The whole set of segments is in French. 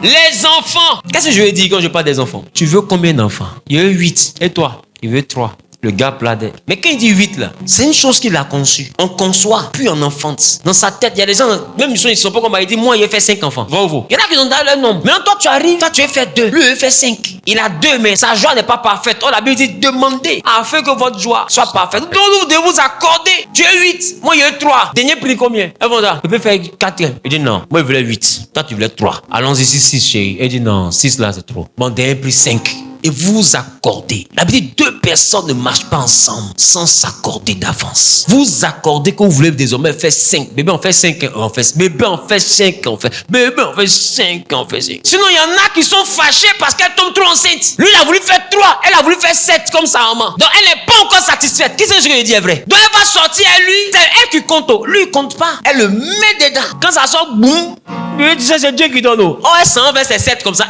Les enfants. Qu'est-ce que je veux dire quand je parle des enfants? Tu veux combien d'enfants? Il y a 8. Et toi? Il veut 3. Le gars pladait. Mais quand il dit 8 là, c'est une chose qu'il a conçue. On conçoit, puis on enfante. Dans sa tête, il y a des gens, même ils sont pas comme il dit, moi, il a fait 5 enfants. Bravo. Il y en a qui ont donné leur nombre. Maintenant, toi, tu arrives, toi, tu as fait 2. Lui, il a fait 5. Il a 2, mais sa joie n'est pas parfaite. Oh, la Bible dit, demandez afin que votre joie soit parfaite. Donc, vous devez vous accorder. Tu es 8. Moi, il y a 3. Dernier prix combien? Il peut faire 4. Il dit non. Moi, il voulait 8. Toi, tu voulais 3. Allons ici 6, chérie. Il dit non, 6 là, c'est trop. Bon, dernier prix 5. Et vous accordez. La Bible dit 2 personnes ne marchent pas ensemble sans s'accorder d'avance. Vous accordez que vous voulez désormais faire 5. Bébé, on fait 5, on fait. Bébé, on fait 5, on fait. Bébé, on fait 5, on fait 5. Sinon, il y en a qui sont fâchés parce qu'elle tombe trop enceinte. Lui, il a voulu faire 3, elle a voulu faire 7 comme sa maman. Donc, elle n'est pas encore satisfaite. Qu'est-ce que je lui dis est vrai? Donc, elle va sortir à lui. C'est elle qui compte. Lui, il compte pas. Elle le met dedans. Quand ça sort, boum. Tu sais, c'est Dieu qui donne. Oh, elle s'en va vers ses 7 comme ça.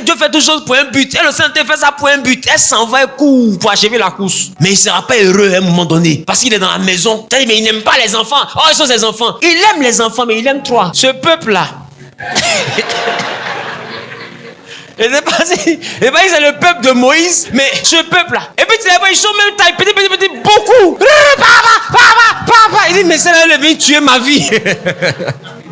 Dieu fait toutes choses pour un but. Elle aussi, elle fait ça pour un but. Elle s'en va, elle court pour achever la course. Mais il ne sera pas heureux à un moment donné. Parce qu'il est dans la maison. Mais il n'aime pas les enfants. Oh, ils sont ses enfants. Il aime les enfants, mais il aime 3. Ce peuple-là. Et c'est pas si. Et pas c'est le peuple de Moïse, mais ce peuple-là. Et puis tu les vois, ils sont même taille, petit, beaucoup. Papa. Il dit, mais c'est là, il est venu tuer ma vie.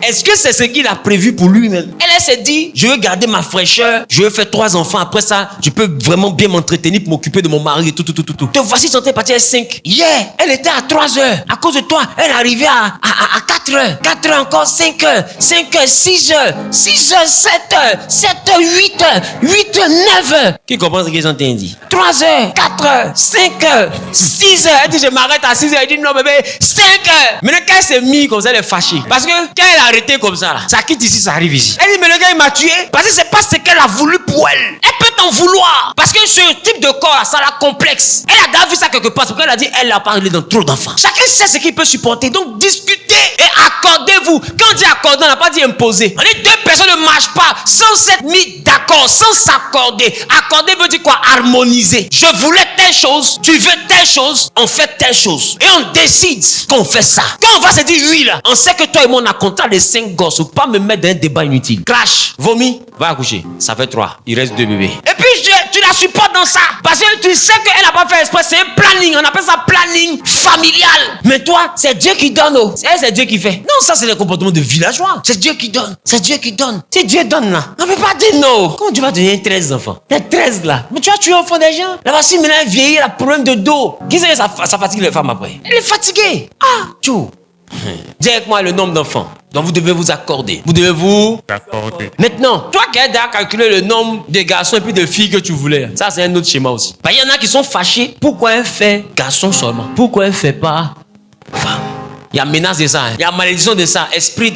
Est-ce que c'est ce qu'il a prévu pour lui-même? Elle s'est dit, je veux garder ma fraîcheur, je veux faire 3 enfants. Après ça, je peux vraiment bien m'entretenir pour m'occuper de mon mari et tout. Te voici, sont partis à 5. Hier, elle était à 3 heures. À cause de toi, elle est arrivée à 4 heures. 4 heures encore, 5 heures. 5 heures, 6 heures. 6 heures, 7 heures. 7 heures, 8 heures. 8 heures, 9 heures. Qui comprend ce qu'ils ont dit? 3 heures, 4 heures, 5 heures, 6 heures. Elle dit, je m'arrête à 6 heures. Elle dit, non, bébé, 5 heures. Maintenant, quand elle s'est mise comme ça, elle est fâchée. Parce que quand elle a arrêté comme ça, là, ça quitte ici, ça arrive ici. Elle dit, mais le gars, il m'a tué. Parce que c'est pas ce qu'elle a voulu pour elle. Elle peut t'en vouloir. Parce que ce type de corps, ça la complexe. Elle a déjà vu ça quelque part. Parce qu'elle a dit, elle a parlé dans trop d'enfants. Chacun sait ce qu'il peut supporter. Donc, discutez et accordez-vous. Quand on dit accorder, on n'a pas dit imposer. On dit 2 personnes ne marchent pas sans s'être mis d'accord, sans s'accorder. Accorder veut dire quoi? Harmoniser. Je voulais telle chose, tu veux telle chose, on fait telle chose. Et on décide qu'on fait ça. Quand on va se dire oui là, on sait que toi et moi on a compté les 5 gosses. Faut pas me mettre dans un débat inutile. Crash, vomi, va accoucher. Ça fait 3. Il reste 2 bébés. Et puis tu la supportes dans ça. Parce que tu sais qu'elle n'a pas fait exprès. C'est un planning. On appelle ça planning familial. Mais toi, c'est Dieu qui donne. C'est Dieu qui fait. Non, ça c'est le comportement de villageois. C'est Dieu qui donne. C'est Dieu qui donne. C'est Dieu donne là. On ne peut pas dire non. Comment tu vas donner 13 enfants? Les 13 là. Mais tu vas tuer enfant des gens. Là, voici maintenant elle vieillit, elle a problème de dos. Qui c'est ça fatigue les femmes après? Elle est fatiguée. Ah, tu. Dis avec moi le nombre d'enfants. Donc vous devez vous accorder. Vous devez vous accorder. Maintenant, toi qui as déjà calculé le nombre de garçons et puis de filles que tu voulais. Ça c'est un autre schéma aussi. Il y en a qui sont fâchés. Pourquoi elle fait garçon seulement? Pourquoi elle fait pas femme? Il y a menace de ça. Il y a malédiction de ça. Esprit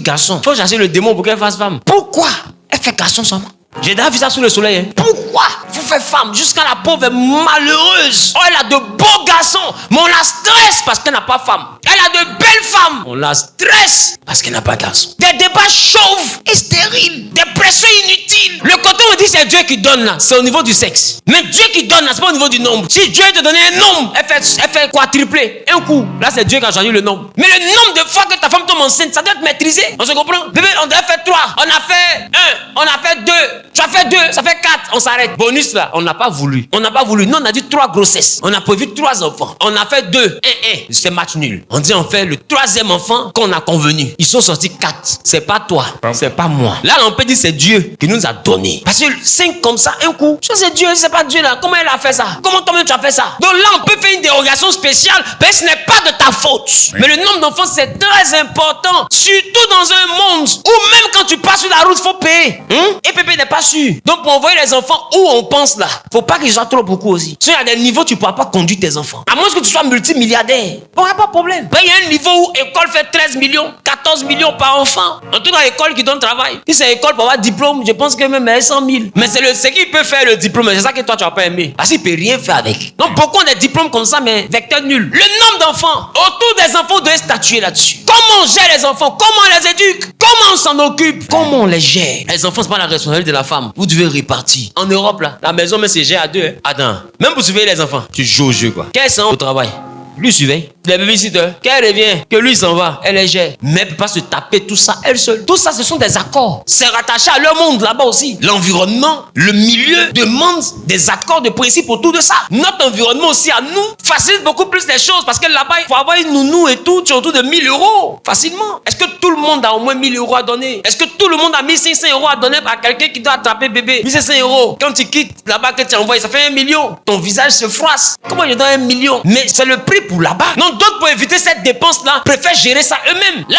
garçon. Il faut chasser le démon pour qu'elle fasse femme. Pourquoi elle fait garçon seulement? J'ai déjà vu ça sous le soleil. Hein. Pourquoi vous faites femme jusqu'à la pauvre est malheureuse? Oh, elle a de beaux garçons, mais on la stresse parce qu'elle n'a pas femme. Elle a de belles femmes, on la stresse parce qu'elle n'a pas garçon. Des débats chauves et stériles, des pressions inutiles. Le côté où on dit c'est Dieu qui donne là, c'est au niveau du sexe. Mais Dieu qui donne là, c'est pas au niveau du nombre. Si Dieu te donnait un nombre, elle fait quadrupler un coup. Là, c'est Dieu qui a changé le nombre. Mais le nombre de fois que ta femme tombe enceinte, ça doit être maîtrisé. On se comprend? Bébé, on doit faire 3. On a fait 1. On a fait 2. Tu as fait 2, ça fait 4. On s'arrête. Bonus là, on n'a pas voulu. On n'a pas voulu. Nous, on a dit 3 grossesses. On a prévu 3 enfants. On a fait 2. 1. C'est match nul. On dit on fait le 3e enfant qu'on a convenu. Ils sont sortis 4. C'est pas toi. C'est pas moi. Là, on peut dire c'est Dieu qui nous a donné. Parce que 5 comme ça, un coup. C'est Dieu, c'est pas Dieu là. Comment elle a fait ça? Comment toi-même tu as fait ça? Donc là, on peut faire une dérogation spéciale. Mais ce n'est pas de ta faute. Oui. Mais le nombre d'enfants, c'est très important. Surtout dans un monde où même quand tu passes sur la route, il faut payer. Et pépé n'est pas sûr. Donc pour envoyer les enfants où on pense là, faut pas qu'ils soient trop beaucoup aussi. Si il y a des niveaux, tu ne pourras pas conduire tes enfants. À moins que tu sois multimilliardaire. Il n'y a pas de problème. Il y a un niveau où l'école fait 13 millions, 14 millions par enfant. En tout cas, l'école qui donne travail. Si c'est l'école pour avoir diplôme, je pense que même elle 100 000. Mais c'est ce qui peut faire le diplôme. C'est ça que toi, tu n'as pas aimé. Parce qu'il ne peut rien faire avec. Donc beaucoup ont des diplômes comme ça, mais vecteur nul. Le nombre d'enfants, autour des enfants, on doit statuer là-dessus. Comment on gère les enfants? Comment on les éduque? Comment on s'en occupe? Comment on les gère? Les enfants, ce n'est pas la responsabilité de la femme. Vous devez répartir. En Europe, là, la maison, mais c'est gère à 2. Hein. Attends, même pour surveiller les enfants, tu joues au jeu, quoi. Quels sont au travail? Lui surveille. les babysitters, quand elle revient, que lui s'en va, elle est gère. Mais elle ne peut pas se taper tout ça elle seule. Tout ça, ce sont des accords. C'est rattaché à leur monde là-bas aussi. L'environnement, le milieu demande des accords de principe autour de ça. Notre environnement aussi à nous facilite beaucoup plus les choses parce que là-bas, il faut avoir une nounou et tout, tu es autour de 1000 euros facilement. Est-ce que tout le monde a au moins 1000 euros à donner? Est-ce que tout le monde a 1500 euros à donner à quelqu'un qui doit attraper bébé? 1500 euros. Quand tu quittes là-bas, que tu envoies, ça fait 1 million. Ton visage se froisse. Comment je donne 1 million? Mais c'est le prix pour là-bas. Non, d'autres pour éviter cette dépense-là préfèrent gérer ça eux-mêmes. Là,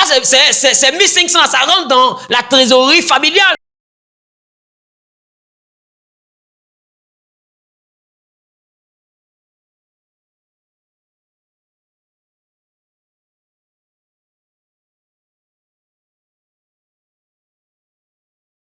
c'est 1500, ça rentre dans la trésorerie familiale.